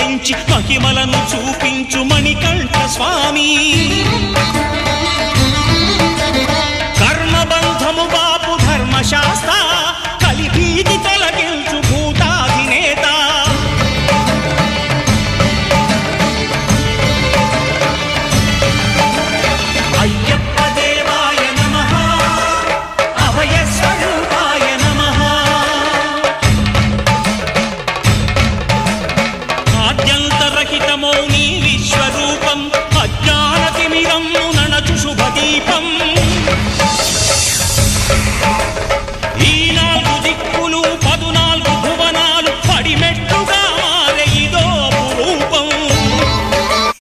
అవతరించి మహిమలను చూపించు మణికంఠ స్వామి. కర్మబంధము బాపు ధర్మశాస్త్ర కలిభీతి తొలగించు భూతాధినేత. అయ్యప్ప దేవాయ నమః అభయ స్వరూపాయ నమః. ఆద్యంతరహితమౌ నీ విశ్వరూపం